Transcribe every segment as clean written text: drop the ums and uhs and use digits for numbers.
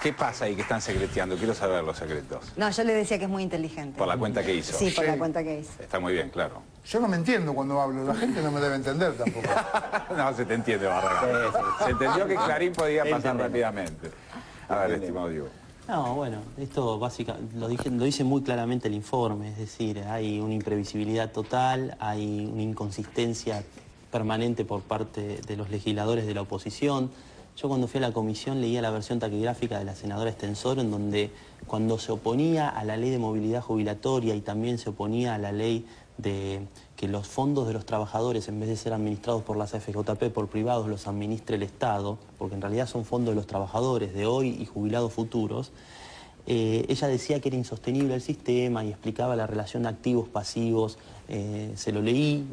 ¿Qué pasa ahí que están secreteando? Quiero saber los secretos. No, yo le decía que es muy inteligente. Por la cuenta que hizo. Sí, por la cuenta que hizo. Está muy bien, claro. Yo no me entiendo cuando hablo, la gente no me debe entender tampoco. No, se te entiende, Barragán. Se entendió que Clarín podía pasar rápidamente. A ver, estimado Diego. No, bueno, esto básicamente lo dice muy claramente el informe, es decir, hay una imprevisibilidad total, hay una inconsistencia permanente por parte de los legisladores de la oposición. Yo cuando fui a la comisión leía la versión taquigráfica de la senadora Estensoro, en donde cuando se oponía a la ley de movilidad jubilatoria y también se oponía a la ley de que los fondos de los trabajadores, en vez de ser administrados por las AFJP, por privados, los administre el Estado, porque en realidad son fondos de los trabajadores de hoy y jubilados futuros, ella decía que era insostenible el sistema y explicaba la relación de activos-pasivos. Se lo leí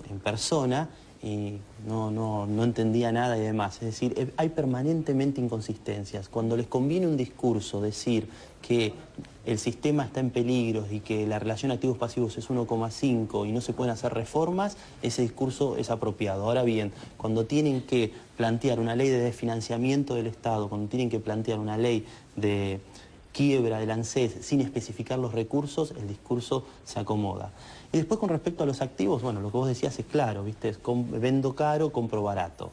en persona y no entendía nada y demás. Es decir, hay permanentemente inconsistencias. Cuando les conviene un discurso decir que el sistema está en peligro y que la relación activos-pasivos es 1,5 y no se pueden hacer reformas, ese discurso es apropiado. Ahora bien, cuando tienen que plantear una ley de desfinanciamiento del Estado, cuando tienen que plantear una ley de quiebra del ANSES sin especificar los recursos, el discurso se acomoda. Y después con respecto a los activos, bueno, lo que vos decías es claro, ¿viste? Es vendo caro, compro barato.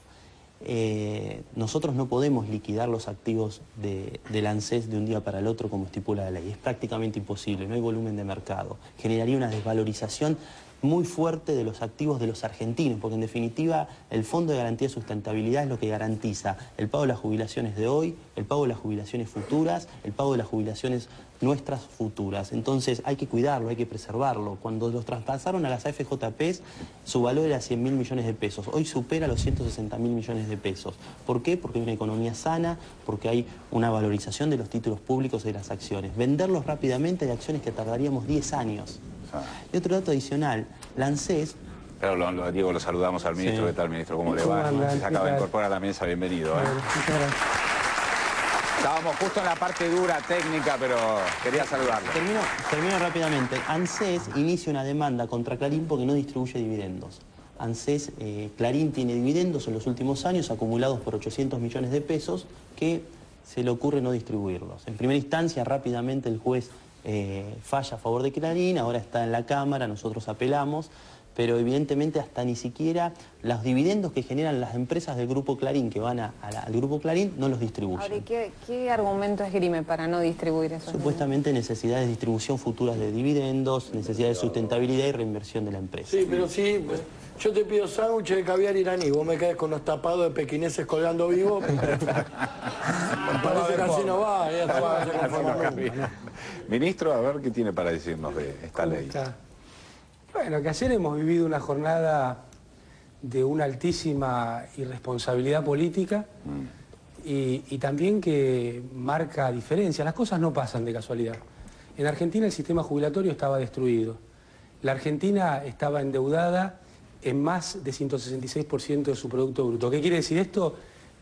Nosotros no podemos liquidar los activos del ANSES de un día para el otro como estipula la ley. Es prácticamente imposible, no hay volumen de mercado. Generaría una desvalorización muy fuerte de los activos de los argentinos, porque en definitiva el Fondo de Garantía de Sustentabilidad es lo que garantiza el pago de las jubilaciones de hoy, el pago de las jubilaciones futuras, el pago de las jubilaciones nuestras futuras. Entonces hay que cuidarlo, hay que preservarlo. Cuando los traspasaron a las AFJPs, su valor era 100.000 millones de pesos. Hoy supera los 160.000 millones de pesos. ¿Por qué? Porque hay una economía sana, porque hay una valorización de los títulos públicos y de las acciones. Venderlos rápidamente hay acciones que tardaríamos 10 años. Y otro dato adicional, la ANSES... Pero Diego, lo saludamos al ministro. ¿Qué tal, ministro? ¿Cómo le va? Se acaba de incorporar a la mesa, bienvenido. Estábamos justo en la parte dura, técnica, pero quería saludarlo. Termino rápidamente. ANSES inicia una demanda contra Clarín porque no distribuye dividendos. ANSES, Clarín tiene dividendos en los últimos años acumulados por 800 millones de pesos que se le ocurre no distribuirlos. En primera instancia, rápidamente el juez falla a favor de Clarín, ahora está en la Cámara, nosotros apelamos, pero evidentemente hasta ni siquiera los dividendos que generan las empresas del Grupo Clarín que van al Grupo Clarín no los distribuyen. Ahora, ¿qué argumento esgrime para no distribuir esos Supuestamente necesidades de distribución futuras de dividendos, necesidades de sustentabilidad y reinversión de la empresa. Sí, pero sí, yo te pido sándwiches de caviar iraní, vos me caes con los tapados de pequineses colgando vivos. Me parece que así no va, Ministro, a ver qué tiene para decirnos de esta ley. Bueno, que ayer hemos vivido una jornada de una altísima irresponsabilidad política y también que marca diferencia. Las cosas no pasan de casualidad. En Argentina el sistema jubilatorio estaba destruido. La Argentina estaba endeudada en más de 166% de su Producto Bruto. ¿Qué quiere decir esto?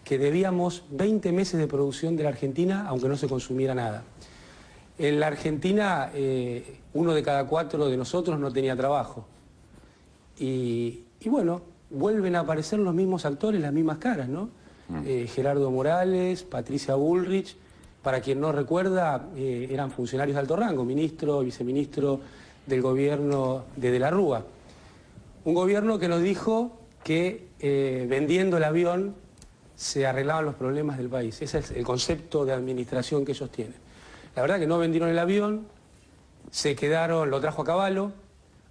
Que debíamos 20 meses de producción de la Argentina, aunque no se consumiera nada. En la Argentina, 1 de cada 4 de nosotros no tenía trabajo. Y bueno, vuelven a aparecer los mismos actores, las mismas caras, ¿no? Gerardo Morales, Patricia Bullrich, para quien no recuerda, eran funcionarios de alto rango, ministro, viceministro del gobierno de De la Rúa. Un gobierno que nos dijo que vendiendo el avión se arreglaban los problemas del país. Ese es el concepto de administración que ellos tienen. La verdad que no vendieron el avión, se quedaron, lo trajo a caballo,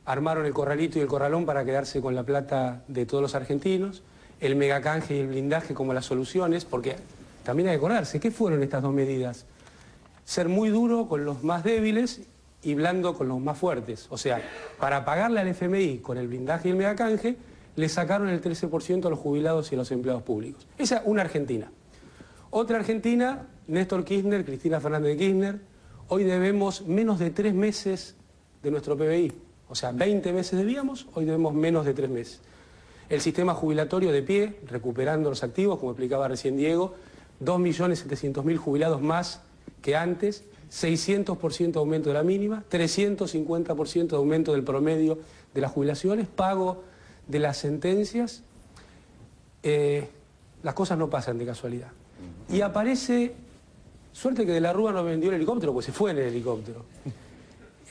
armaron el corralito y el corralón para quedarse con la plata de todos los argentinos, el megacanje y el blindaje como las soluciones, porque también hay que acordarse, ¿qué fueron estas dos medidas? Ser muy duro con los más débiles y blando con los más fuertes. O sea, para pagarle al FMI con el blindaje y el megacanje, le sacaron el 13% a los jubilados y a los empleados públicos. Esa es una Argentina. Otra Argentina, Néstor Kirchner, Cristina Fernández de Kirchner, hoy debemos menos de 3 meses de nuestro PBI. O sea, 20 meses debíamos, hoy debemos menos de 3 meses. El sistema jubilatorio de pie, recuperando los activos, como explicaba recién Diego, 2.700.000 jubilados más que antes, 600% de aumento de la mínima, 350% de aumento del promedio de las jubilaciones, pago de las sentencias. Las cosas no pasan de casualidad. Y aparece Suerte que De la Rúa no vendió el helicóptero, pues se fue en el helicóptero.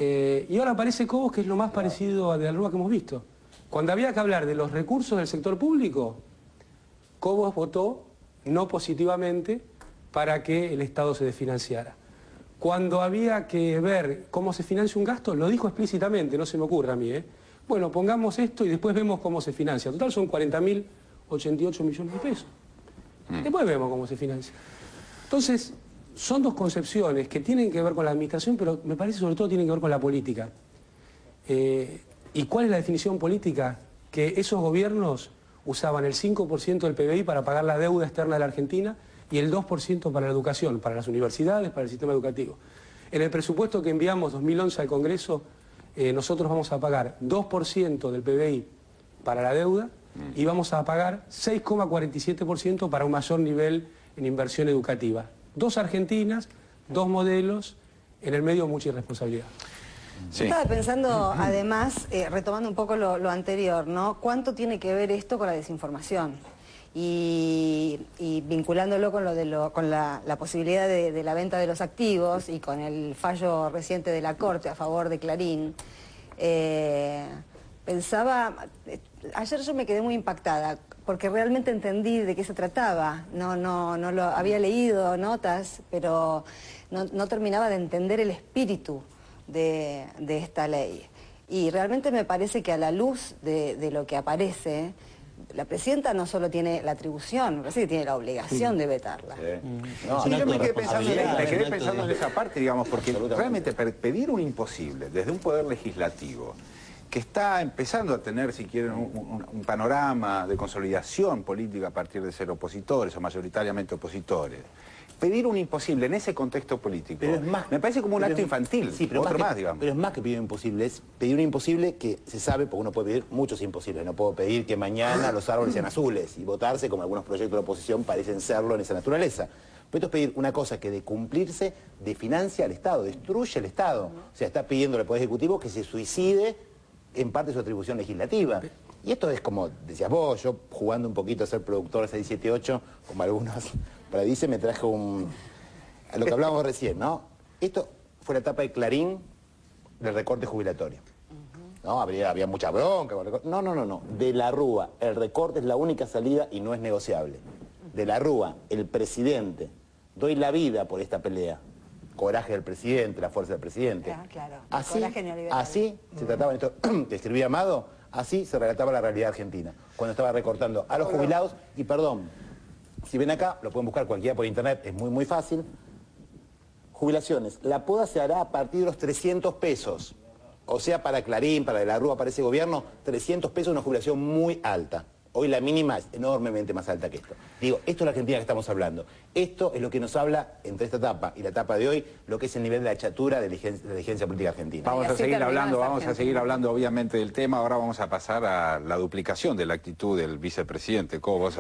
Y ahora aparece Cobos, que es lo más parecido a De la Rúa que hemos visto. Cuando había que hablar de los recursos del sector público, Cobos votó no positivamente para que el Estado se desfinanciara. Cuando había que ver cómo se financia un gasto, lo dijo explícitamente, no se me ocurre a mí, Bueno, pongamos esto y después vemos cómo se financia. Total son 40.088 millones de pesos. Después vemos cómo se financia. Entonces, son dos concepciones que tienen que ver con la administración, pero me parece sobre todo tienen que ver con la política. ¿Y cuál es la definición política? Que esos gobiernos usaban el 5% del PBI para pagar la deuda externa de la Argentina y el 2% para la educación, para las universidades, para el sistema educativo. En el presupuesto que enviamos 2011 al Congreso, nosotros vamos a pagar 2% del PBI para la deuda y vamos a pagar 6,47% para un mayor nivel en inversión educativa. Dos Argentinas, dos modelos, en el medio mucha irresponsabilidad. Sí. Estaba pensando, además, retomando un poco lo anterior, ¿no? ¿Cuánto tiene que ver esto con la desinformación? Y vinculándolo con la posibilidad de la venta de los activos y con el fallo reciente de la Corte a favor de Clarín, pensaba, ayer yo me quedé muy impactada porque realmente entendí de qué se trataba. No lo había leído notas, pero no terminaba de entender el espíritu de esta ley. Y realmente me parece que a la luz de lo que aparece, la presidenta no solo tiene la atribución, me parece que tiene la obligación de vetarla. Sí, yo me quedé pensando en esa parte, digamos, porque realmente pedir un imposible desde un poder legislativo que está empezando a tener, si quieren, un panorama de consolidación política a partir de ser opositores o mayoritariamente opositores. Pedir un imposible en ese contexto político, pero es más, me parece como un acto infantil, sí, pero otro más, digamos. Pero es más que pedir un imposible, es pedir un imposible que se sabe, porque uno puede pedir muchos imposibles. No puedo pedir que mañana los árboles sean azules y votarse como algunos proyectos de la oposición parecen serlo en esa naturaleza. Pero esto es pedir una cosa que de cumplirse desfinancia al Estado, destruye el Estado. O sea, está pidiendo al Poder Ejecutivo que se suicide en parte de su atribución legislativa. Y esto es como, decías vos, yo jugando un poquito a ser productor de 678, como algunos predicen, me traje a lo que hablábamos recién, ¿no? Esto fue la etapa de Clarín del recorte jubilatorio. ¿No? Había mucha bronca. No. De la Rúa, el recorte es la única salida y no es negociable. De la Rúa, el presidente, doy la vida por esta pelea. Coraje del presidente, la fuerza del presidente. Claro. Así se trataba en esto que escribía Amado, así se relataba la realidad argentina. Cuando estaba recortando a los jubilados, y perdón, si ven acá, lo pueden buscar cualquiera por internet, es muy fácil. Jubilaciones, la poda se hará a partir de los 300 pesos. O sea, para Clarín, para De la Rúa, para ese gobierno, 300 pesos es una jubilación muy alta. Hoy la mínima es enormemente más alta que esto. Digo, esto es la Argentina que estamos hablando. Esto es lo que nos habla, entre esta etapa y la etapa de hoy, lo que es el nivel de la chatura de la dirigencia política argentina. Vamos a seguir hablando obviamente del tema. Ahora vamos a pasar a la duplicación de la actitud del vicepresidente Cobos.